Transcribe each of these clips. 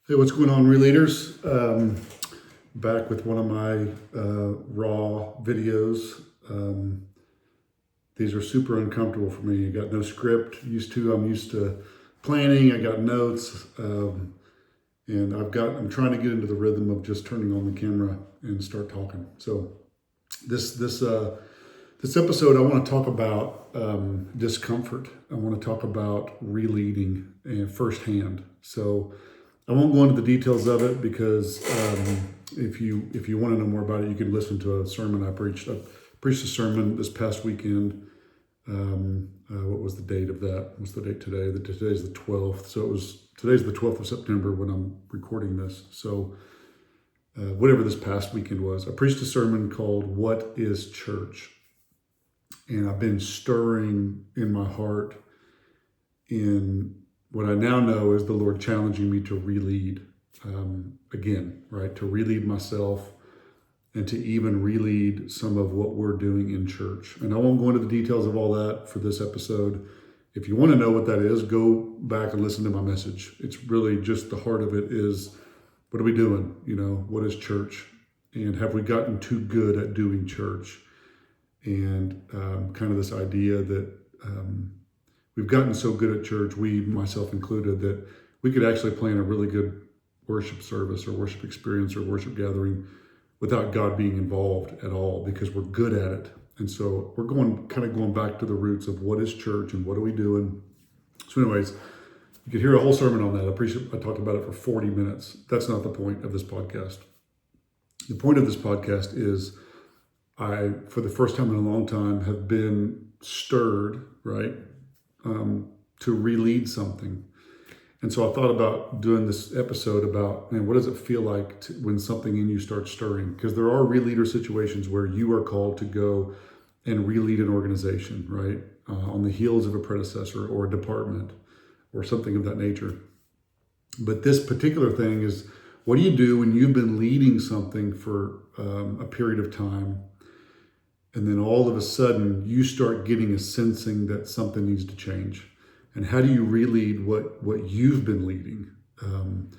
Hey, what's going on, ReLeaders? Back with one of my raw videos. These are super uncomfortable for me. I got no script. I'm used to planning. I got notes, and I'm trying to get into the rhythm of just turning on the camera and start talking. So this episode, I want to talk about discomfort. I want to talk about ReLeading firsthand. So I won't go into the details of it because if you want to know more about it, you can listen to a sermon I preached. I preached a sermon this past weekend. What was the date of that? What's the date today? Today's the 12th. So today's the 12th of September when I'm recording this. So whatever this past weekend was, I preached a sermon called "What is Church?" And I've been stirring in my heart in what I now know is the Lord challenging me to ReLead again, right? To ReLead myself and to even ReLead some of what we're doing in church. And I won't go into the details of all that for this episode. If you want to know what that is, go back and listen to my message. It's really just the heart of it is, what are we doing? What is church? And have we gotten too good at doing church? And kind of this idea that we've gotten so good at church, we, myself included, that we could actually plan a really good worship service or worship experience or worship gathering without God being involved at all because we're good at it. And so we're going back to the roots of what is church and what are we doing. So anyways, you could hear a whole sermon on that. I talked about it for 40 minutes. That's not the point of this podcast. The point of this podcast is I, for the first time in a long time, have been stirred, right, to ReLead something. And so I thought about doing this episode about, man, what does it feel like when something in you starts stirring? Because there are ReLeader situations where you are called to go and ReLead an organization, right, on the heels of a predecessor or a department or something of that nature. But this particular thing is, what do you do when you've been leading something for a period of time, and then all of a sudden you start getting a sensing that something needs to change? And how do you ReLead what you've been leading? And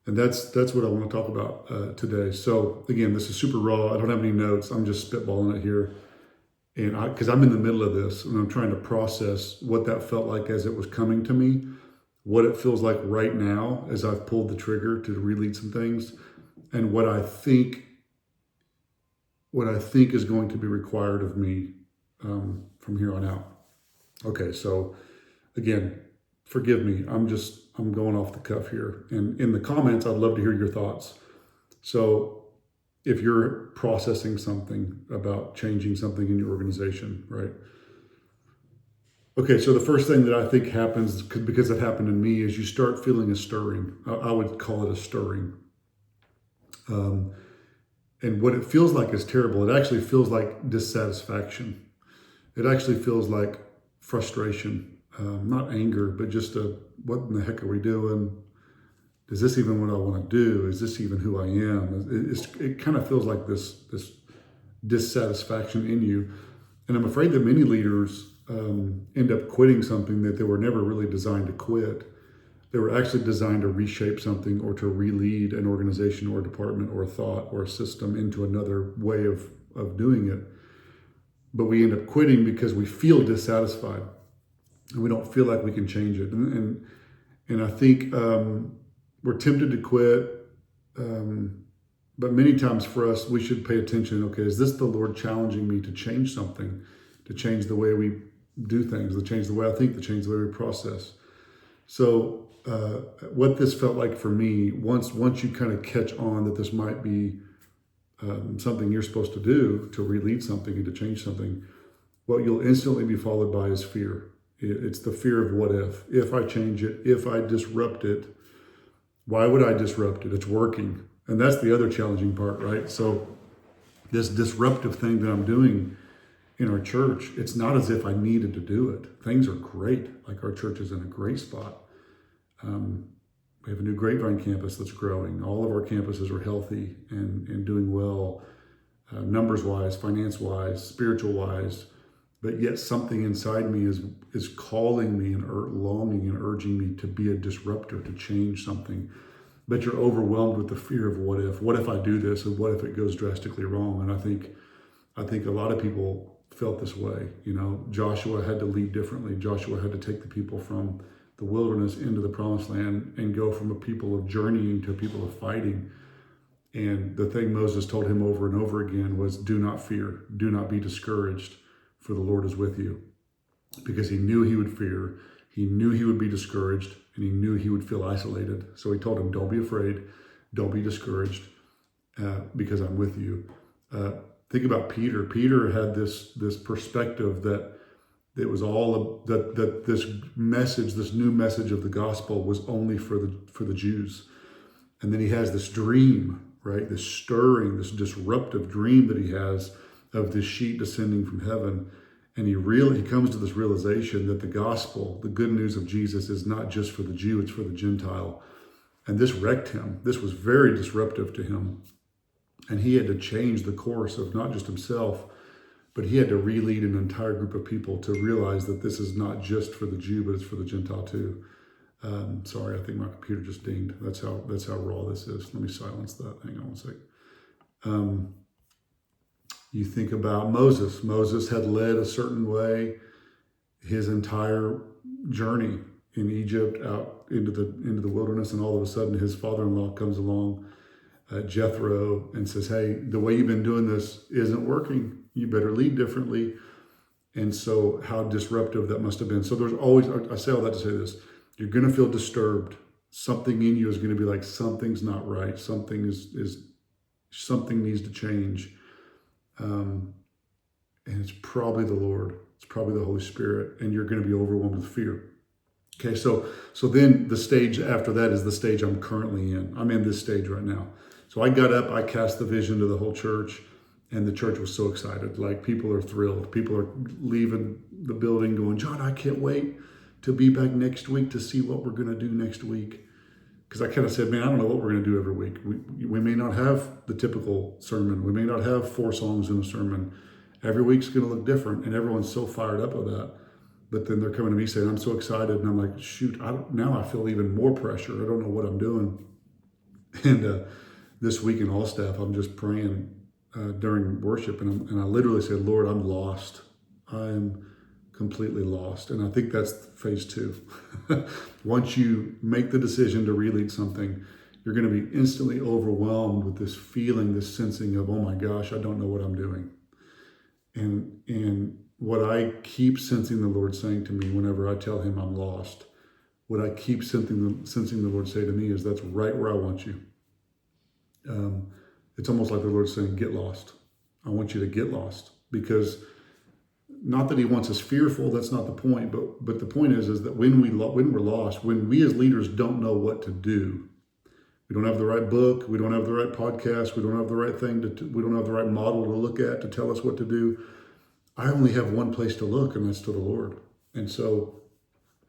that's what I want to talk about today. So again, this is super raw. I don't have any notes. I'm just spitballing it here. And because I'm in the middle of this and I'm trying to process what that felt like as it was coming to me, what it feels like right now as I've pulled the trigger to ReLead some things, and what I think is going to be required of me from here on out. Okay, so again, forgive me. I'm going off the cuff here. And in the comments, I'd love to hear your thoughts. So if you're processing something about changing something in your organization, right? Okay, so the first thing that I think happens, because it happened in me, is you start feeling a stirring. I would call it a stirring. And what it feels like is terrible. It actually feels like dissatisfaction. It actually feels like frustration. Not anger, but just what in the heck are we doing? Is this even what I want to do? Is this even who I am? It kind of feels like this dissatisfaction in you. And I'm afraid that many leaders end up quitting something that they were never really designed to quit. They were actually designed to reshape something or to ReLead an organization or a department or a thought or a system into another way of doing it. But we end up quitting because we feel dissatisfied. And we don't feel like we can change it. And I think we're tempted to quit. But many times for us, we should pay attention. Okay, is this the Lord challenging me to change something, to change the way we do things, to change the way I think, to change the way we process? So what this felt like for me, once you kind of catch on that this might be something you're supposed to do, to ReLead something and to change something, what you'll instantly be followed by is fear. It's the fear of what if. If I change it, if I disrupt it, why would I disrupt it? It's working. And that's the other challenging part, right? So this disruptive thing that I'm doing in our church, it's not as if I needed to do it. Things are great. Like, our church is in a great spot. We have a new Grapevine campus that's growing. All of our campuses are healthy and doing well, numbers-wise, finance-wise, spiritual-wise. But yet something inside me is calling me and longing and urging me to be a disruptor, to change something. but you're overwhelmed with the fear of what if. What if I do this, and what if it goes drastically wrong? And I think a lot of people felt this way. You know, Joshua had to lead differently. Joshua had to take the people from the wilderness into the promised land and go from a people of journeying to a people of fighting. And the thing Moses told him over and over again was, do not fear, do not be discouraged, for the Lord is with you. Because he knew he would fear, he knew he would be discouraged, and he knew he would feel isolated. So he told him, don't be afraid, don't be discouraged, because I'm with you. Think about Peter. Peter had this perspective that it was that this message, this new message of the gospel, was only for the Jews. And then he has this dream, right? This stirring, this disruptive dream that he has of this sheet descending from heaven. And he comes to this realization that the gospel, the good news of Jesus, is not just for the Jew, it's for the Gentile. And this wrecked him. This was very disruptive to him. And he had to change the course of not just himself, but he had to re-lead an entire group of people to realize that this is not just for the Jew, but it's for the Gentile too. Sorry, I think my computer just dinged. That's how raw this is. Let me silence that. Hang on one sec. You think about Moses. Moses had led a certain way his entire journey in Egypt out into the wilderness, and all of a sudden his father-in-law comes along, Jethro, and says, hey, the way you've been doing this isn't working. You better lead differently. And so how disruptive that must have been. So there's always, I say all that to say this, you're going to feel disturbed. Something in you is going to be like, something's not right. Something something needs to change. And it's probably the Lord. It's probably the Holy Spirit. And you're going to be overwhelmed with fear. Okay, so then the stage after that is the stage I'm currently in. I'm in this stage right now. So I got up, I cast the vision to the whole church, and the church was so excited. Like, people are thrilled. People are leaving the building going, John, I can't wait to be back next week to see what we're going to do next week. Because I kind of said, man, I don't know what we're going to do every week. We may not have the typical sermon. We may not have 4 songs in a sermon. Every week's going to look different, and everyone's so fired up with that. But then they're coming to me saying, I'm so excited. And I'm like, shoot, now I feel even more pressure. I don't know what I'm doing. And this week in All Staff, I'm just praying during worship. And I literally said, Lord, I'm lost. I'm completely lost. And I think that's phase 2. Once you make the decision to re-lead something, you're going to be instantly overwhelmed with this feeling, this sensing of, oh my gosh, I don't know what I'm doing. And what I keep sensing the Lord saying to me whenever I tell him I'm lost, what I keep sensing the Lord say to me is, that's right where I want you. It's almost like the Lord's saying, get lost. I want you to get lost. Because not that he wants us fearful, that's not the point, but the point is that when we're lost, when we as leaders don't know what to do, we don't have the right book, we don't have the right podcast, we don't have the right thing, we don't have the right model to look at to tell us what to do, I only have one place to look, and that's to the Lord. And so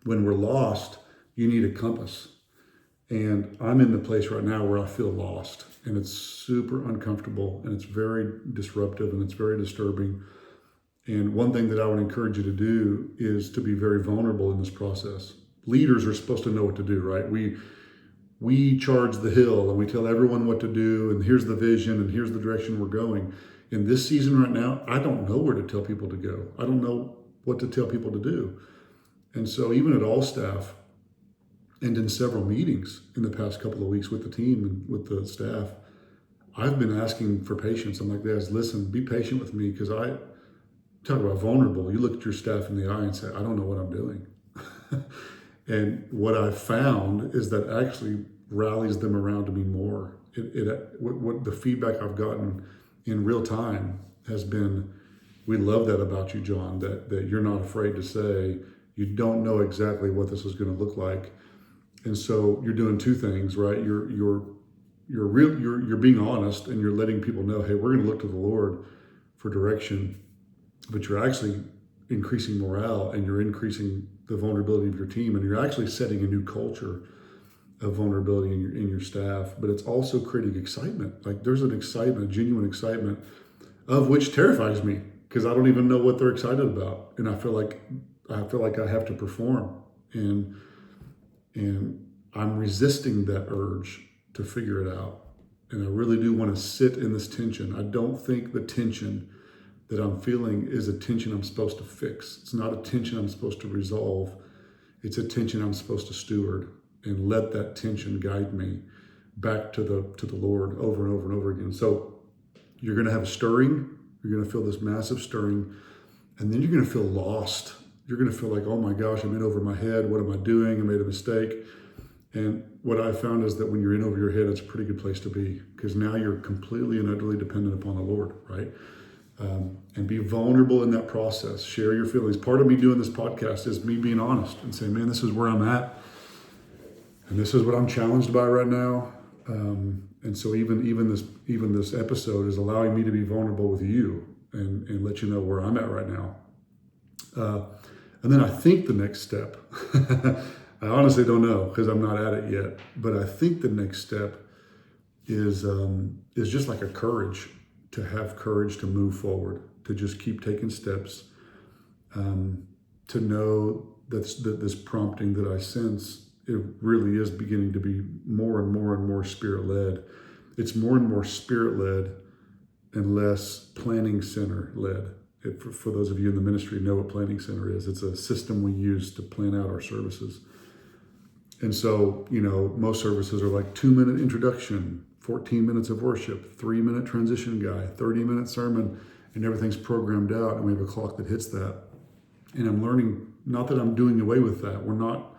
when we're lost, you need a compass. And I'm in the place right now where I feel lost, and it's super uncomfortable, and it's very disruptive, and it's very disturbing. And one thing that I would encourage you to do is to be very vulnerable in this process. Leaders are supposed to know what to do, right? We charge the hill and we tell everyone what to do, and here's the vision, and here's the direction we're going. In this season right now, I don't know where to tell people to go. I don't know what to tell people to do. And so even at All Staff, and in several meetings in the past couple of weeks with the team and with the staff, I've been asking for patience. I'm like, guys, listen, be patient with me, because I talk about vulnerable. You look at your staff in the eye and say, I don't know what I'm doing. And what I've found is that actually rallies them around to me more. What the feedback I've gotten in real time has been, we love that about you, John, that you're not afraid to say you don't know exactly what this is going to look like. And so you're doing 2 things, right? You're being honest, and you're letting people know, hey, we're going to look to the Lord for direction, but you're actually increasing morale, and you're increasing the vulnerability of your team, and you're actually setting a new culture of vulnerability in your staff. But it's also creating excitement. Like, there's an excitement, a genuine excitement, of which terrifies me, because I don't even know what they're excited about, and I feel like I have to perform, and I'm resisting that urge. to figure it out. And I really do want to sit in this tension. I don't think the tension that I'm feeling is a tension I'm supposed to fix. It's not a tension I'm supposed to resolve. It's a tension I'm supposed to steward and let that tension guide me back to the Lord over and over and over again. So you're going to have a stirring. You're going to feel this massive stirring, and then you're going to feel lost. You're going to feel like, oh my gosh, I'm in over my head. What am I doing? I made a mistake. And what I found is that when you're in over your head, it's a pretty good place to be, because now you're completely and utterly dependent upon the Lord, right? And be vulnerable in that process. Share your feelings. Part of me doing this podcast is me being honest and saying, man, this is where I'm at. And this is what I'm challenged by right now. And so even this episode is allowing me to be vulnerable with you and let you know where I'm at right now. And then I think the next step, I honestly don't know because I'm not at it yet, but I think the next step is just like a courage, to have courage to move forward, to just keep taking steps, to know that this prompting that I sense, it really is beginning to be more and more and more spirit-led. It's more and more spirit-led and less planning center-led. For those of you in the ministry know what planning center is. It's a system we use to plan out our services. And so, most services are like 2-minute introduction, 14 minutes of worship, 3-minute transition guide, 30-minute sermon, and everything's programmed out, and we have a clock that hits that. And I'm learning, not that I'm doing away with that. We're not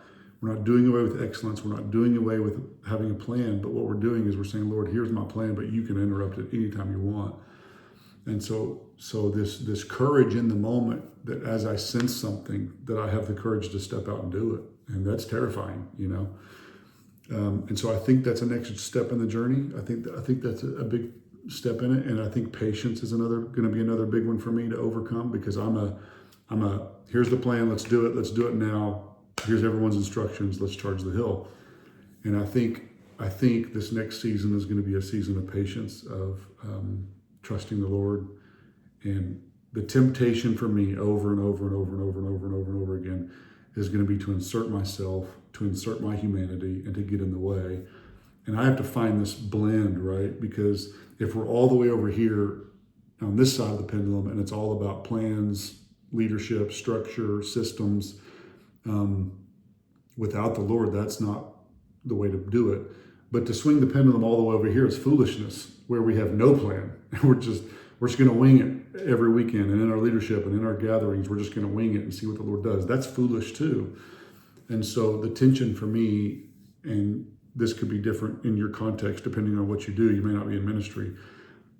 doing away with excellence. We're not doing away with having a plan. But what we're doing is we're saying, Lord, here's my plan, but you can interrupt it anytime you want. And so this courage in the moment, that as I sense something, that I have the courage to step out and do it. And that's terrifying, And so I think that's a next step in the journey. I think that's a big step in it. And I think patience is going to be another big one for me to overcome, because here's the plan. Let's do it now. Here's everyone's instructions. Let's charge the hill. And I think this next season is going to be a season of patience, of trusting the Lord. And the temptation for me over and over and over and over and over and over and over again is going to be to insert myself, to insert my humanity, and to get in the way. And I have to find this blend, right? Because if we're all the way over here on this side of the pendulum, and it's all about plans, leadership, structure, systems, without the Lord, that's not the way to do it. But to swing the pendulum all the way over here is foolishness, where we have no plan. We're just going to wing it every weekend, and in our leadership and in our gatherings, we're just going to wing it and see what the Lord does. That's foolish too. And so the tension for me, and this could be different in your context depending on what you do. You may not be in ministry,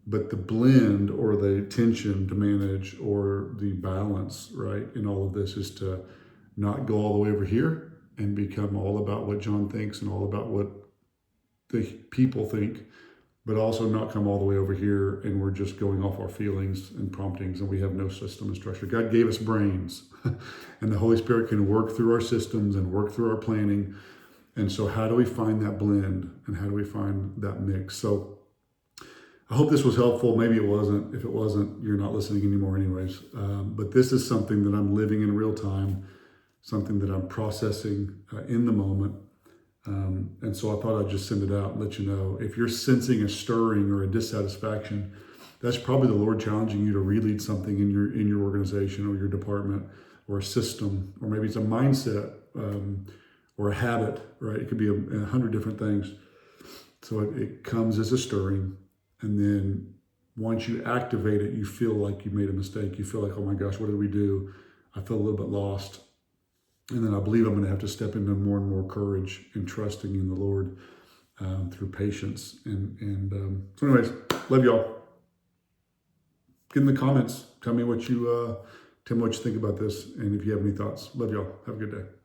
but the blend or the tension to manage, or the balance, right, in all of this is to not go all the way over here and become all about what John thinks and all about what the people think, but also not come all the way over here and we're just going off our feelings and promptings, and we have no system and structure. God gave us brains and the Holy Spirit can work through our systems and work through our planning. And so how do we find that blend, and how do we find that mix? So I hope this was helpful. Maybe it wasn't. If it wasn't, you're not listening anymore anyways. But this is something that I'm living in real time, something that I'm processing in the moment. And so I thought I'd just send it out and let you know. If you're sensing a stirring or a dissatisfaction, that's probably the Lord challenging you to ReLead something in your organization or your department or a system, or maybe it's a mindset or a habit, right? It could be 100 different things. So it comes as a stirring. And then once you activate it, you feel like you made a mistake. You feel like, oh my gosh, what did we do? I feel a little bit lost. And then I believe I'm going to have to step into more and more courage and trusting in the Lord through patience. So anyways, love y'all. Get in the comments. Tell me what you think about this. And if you have any thoughts. Love y'all. Have a good day.